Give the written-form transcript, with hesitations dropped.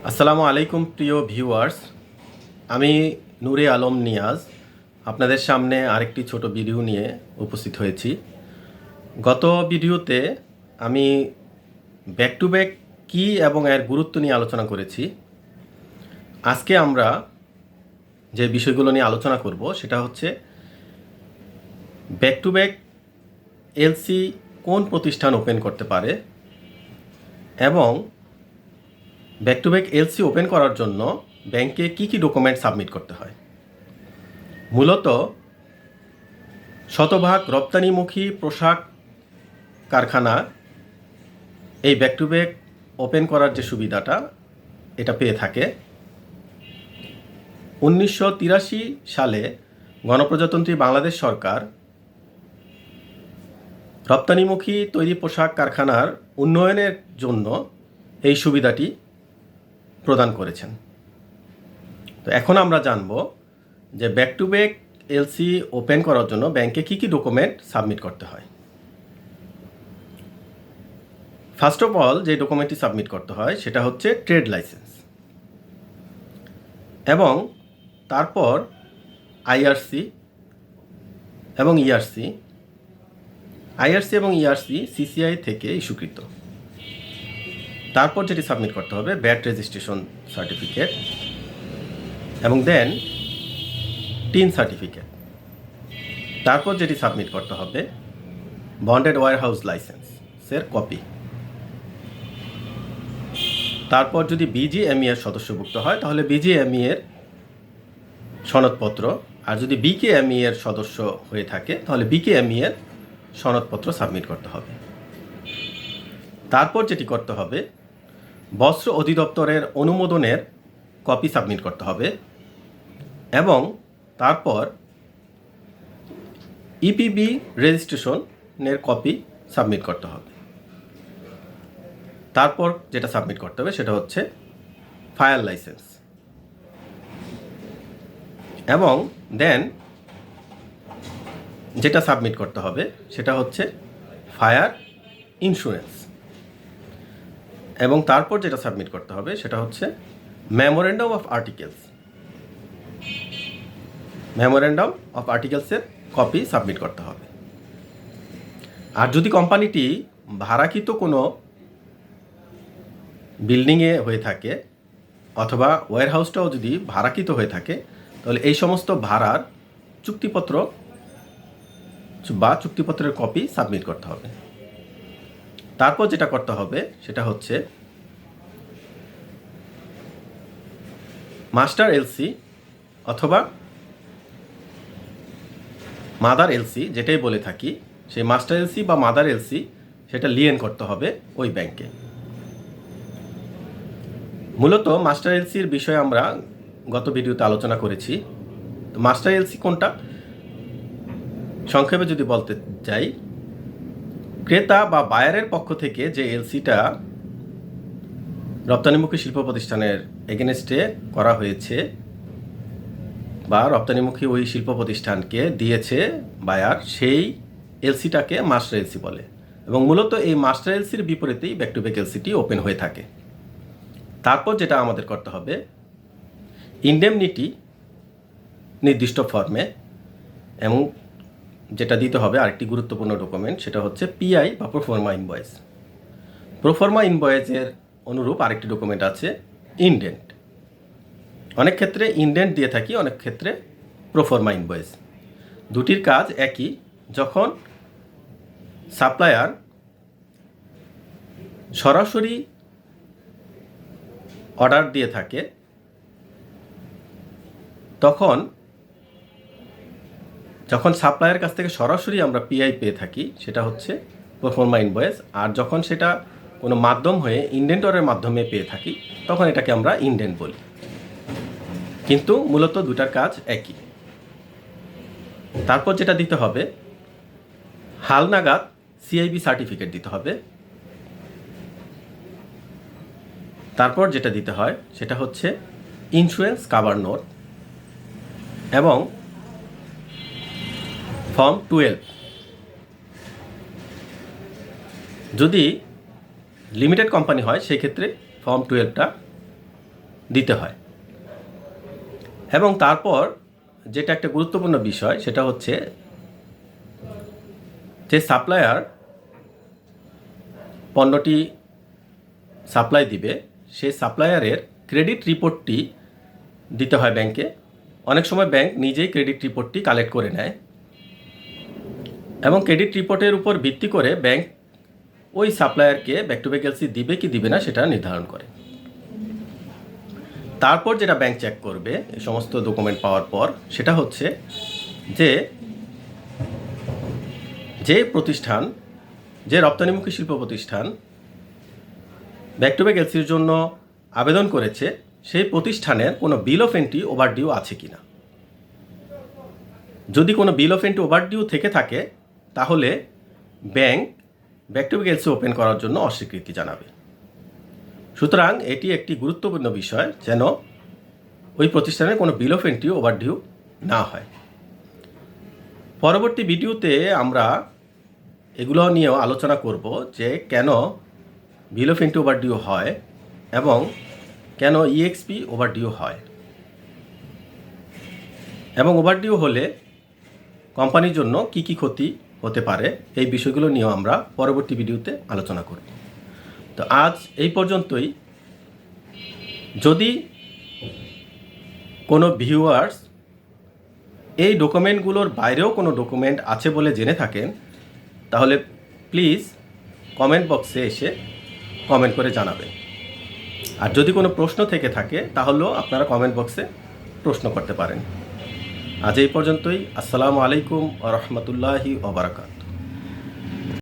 আসসালামু আলাইকুম প্রিয় ভিউয়ার্স। আমি নূরে আলম নিয়াজ আপনাদের সামনে আরেকটি ছোট ভিডিও নিয়ে উপস্থিত হয়েছি। গত ভিডিওতে আমি ব্যাক টু ব্যাক কী এবং এর গুরুত্ব নিয়ে আলোচনা করেছি। আজকে আমরা যে বিষয়গুলো নিয়ে আলোচনা করব সেটা হচ্ছে ব্যাক টু ব্যাক এলসি কোন প্রতিষ্ঠান ওপেন করতে পারে এবং back to back LC open করার জন্য ব্যাংকে কী কী ডকুমেন্ট সাবমিট করতে হয়। মূলত শতভাগ রপ্তানিমুখী পোশাক কারখানা এই ব্যাক টু ব্যাক ওপেন করার যে সুবিধাটা এটা পেয়ে থাকে। 1983 সালে গণপ্রজাতন্ত্রী বাংলাদেশ সরকার রপ্তানিমুখী তৈরি পোশাক কারখানার উন্নয়নের জন্য এই সুবিধাটি প্রদান করেছেন। তো এখন আমরা জানব যে back to back LC open করার জন্য ব্যাংকে কী কী ডকুমেন্ট সাবমিট করতে হয়। ফার্স্ট অফ অল যে ডকুমেন্টটি সাবমিট করতে হয় সেটা হচ্ছে ট্রেড লাইসেন্স এবং তারপর আইআরসি এবং ইআরসি এবং ইআরসি সিসিআই থেকে ইস্যুকৃত। তারপর যেটি সাবমিট করতে হবে ব্যাট রেজিস্ট্রেশন সার্টিফিকেট এবং দেন টিন সার্টিফিকেট। তারপর যেটি সাবমিট করতে হবে বন্ডেড ওয়্যারহাউস লাইসেন্সের কপি। তারপর যদি বিজিএমই এর সদস্যভুক্ত হয় তাহলে বিজিএমই এর সনদপত্র, আর যদি বিকেএমই এর সদস্য হয়ে থাকে তাহলে বিকেএমই এর সনদপত্র সাবমিট করতে হবে। তারপর যেটি করতে হবে বস্ত্র অধিদপ্তরের অনুমোদনের কপি সাবমিট করতে হবে এবং তারপর ইপিবি রেজিস্ট্রেশনের কপি সাবমিট করতে হবে। তারপর যেটা সাবমিট করতে হবে সেটা হচ্ছে ফায়ার লাইসেন্স এবং দেন যেটা সাবমিট করতে হবে সেটা হচ্ছে ফায়ার ইন্স্যুরেন্স এবং তারপর যেটা সাবমিট করতে হবে সেটা হচ্ছে মেমোরেন্ডাম অফ আর্টিকেলসের কপি সাবমিট করতে হবে। আর যদি কোম্পানিটি ভাড়াকৃত কোনো বিল্ডিংয়ে হয়ে থাকে অথবা ওয়্যারহাউসটাও যদি ভাড়াকৃত হয়ে থাকে তাহলে এই সমস্ত ভাড়ার চুক্তিপত্র বা চুক্তিপত্রের কপি সাবমিট করতে হবে। তারপর যেটা করতে হবে সেটা হচ্ছে মাস্টার এলসি অথবা মাদার এলসি যেটাই বলে থাকি, সেই মাস্টার এলসি বা মাদার এলসি সেটা লিয়েন করতে হবে ওই ব্যাংকে। মূলত মাস্টার এলসির বিষয়ে আমরা গত ভিডিওতে আলোচনা করেছি। তো মাস্টার এলসি কোনটা সংক্ষেপে যদি বলতে চাই, ক্রেতা বা বায়ারের পক্ষ থেকে যে এলসিটা রপ্তানিমুখী শিল্প প্রতিষ্ঠানের এগেনস্টে করা হয়েছে বা রপ্তানিমুখী ওই শিল্প প্রতিষ্ঠানকে দিয়েছে বায়ার, সেই এলসিটাকে মাস্টার এলসি বলে এবং মূলত এই মাস্টার এলসির বিপরীতেই ব্যাক টু ব্যাক এলসিটি ওপেন হয়ে থাকে। তারপর যেটা আমাদের করতে হবে ইনডেমনিটি নির্দিষ্ট ফর্মে এবং যেটা দিতে হবে আরেকটি গুরুত্বপূর্ণ ডকুমেন্ট সেটা হচ্ছে পিআই বা প্রোফর্মা ইনভয়েস। প্রোফর্মা ইনভয়েসের অনুরূপ আরেকটি ডকুমেন্ট আছে ইনডেন্ট। অনেক ক্ষেত্রে ইনডেন্ট দিয়ে থাকি, অনেক ক্ষেত্রে প্রোফর্মা ইনভয়েস। দুটির কাজ একই। যখন সাপ্লায়ার সরাসরি অর্ডার দিয়ে থাকে যখন সাপ্লায়ারের কাছ থেকে সরাসরি আমরা পিআই পেয়ে থাকি সেটা হচ্ছে প্রোফর্মা ইনভয়েস, আর যখন সেটা কোনো মাধ্যম হয়ে ইনডেন্টরের মাধ্যমে পেয়ে থাকি তখন এটাকে আমরা ইনডেন্ট বলি, কিন্তু মূলত দুটার কাজ একই। তারপর যেটা দিতে হবে হালনাগাদ সিআইবি সার্টিফিকেট দিতে হবে। তারপর যেটা দিতে হয় সেটা হচ্ছে ইন্স্যুরেন্স কাভার নোট এবং ফর্ম 12। যদি লিমিটেড কোম্পানি হয় সেই ক্ষেত্রে ফর্ম 12টা দিতে হয়। এবং তারপর যেটা একটা গুরুত্বপূর্ণ বিষয় সেটা হচ্ছে যে সাপ্লায়ার পণ্যটি সাপ্লাই দিবে সেই সাপ্লায়ারের ক্রেডিট রিপোর্টটি দিতে হয় ব্যাংকে। অনেক সময় ব্যাংক নিজেই ক্রেডিট রিপোর্টটি কালেক্ট করে নেয় এবং ক্রেডিট রিপোর্টের উপর ভিত্তি করে ব্যাংক ওই সাপ্লায়ারকে ব্যাক টু ব্যাক এলসি দিবে কি দিবে না সেটা নির্ধারণ করে। তারপর যেটা ব্যাংক চেক করবে এই সমস্ত ডকুমেন্ট পাওয়ার পর সেটা হচ্ছে যে প্রতিষ্ঠান, যে রপ্তানিমুখী শিল্প প্রতিষ্ঠান ব্যাক টু ব্যাক এলসির জন্য আবেদন করেছে সেই প্রতিষ্ঠানের কোনো বিল অফ এন্ট্রি ওভারডিউ আছে কিনা। যদি কোনো বিল অফ এন্ট্রি ওভারডিউ থেকে থাকে তাহলে bank back to back LC open করার জন্য অস্বীকৃতি জানাবে। সুতরাং এটি একটি গুরুত্বপূর্ণ বিষয় যেন ওই প্রতিষ্ঠানের কোনো বিল অফ এন্ট্রি ওভারডিউ না হয়। পরবর্তী ভিডিওতে আমরা এগুলো নিয়েও আলোচনা করব যে কেন বিল অফ এন্ট্রি ওভারডিউ হয় এবং কেন ইএক্সপি ওভারডিউ হয় এবং ওভারডিউ হলে কোম্পানির জন্য কি কি ক্ষতি হতে পারে এই বিষয়গুলো নিয়েও আমরা পরবর্তী ভিডিওতে আলোচনা করব। তো আজ এই পর্যন্তই। যদি কোনো ভিউয়ার্স এই ডকুমেন্টগুলোর বাইরেও কোনো ডকুমেন্ট আছে বলে জেনে থাকেন তাহলে প্লিজ কমেন্ট বক্সে এসে কমেন্ট করে জানাবেন। আর যদি কোনো প্রশ্ন থেকে থাকে তাহলেও আপনারা কমেন্ট বক্সে প্রশ্ন করতে পারেন। আজ এই পর্যন্তই। আসসালামু আলাইকুম ওয়া রাহমাতুল্লাহি ওয়া বারাকাতুহু।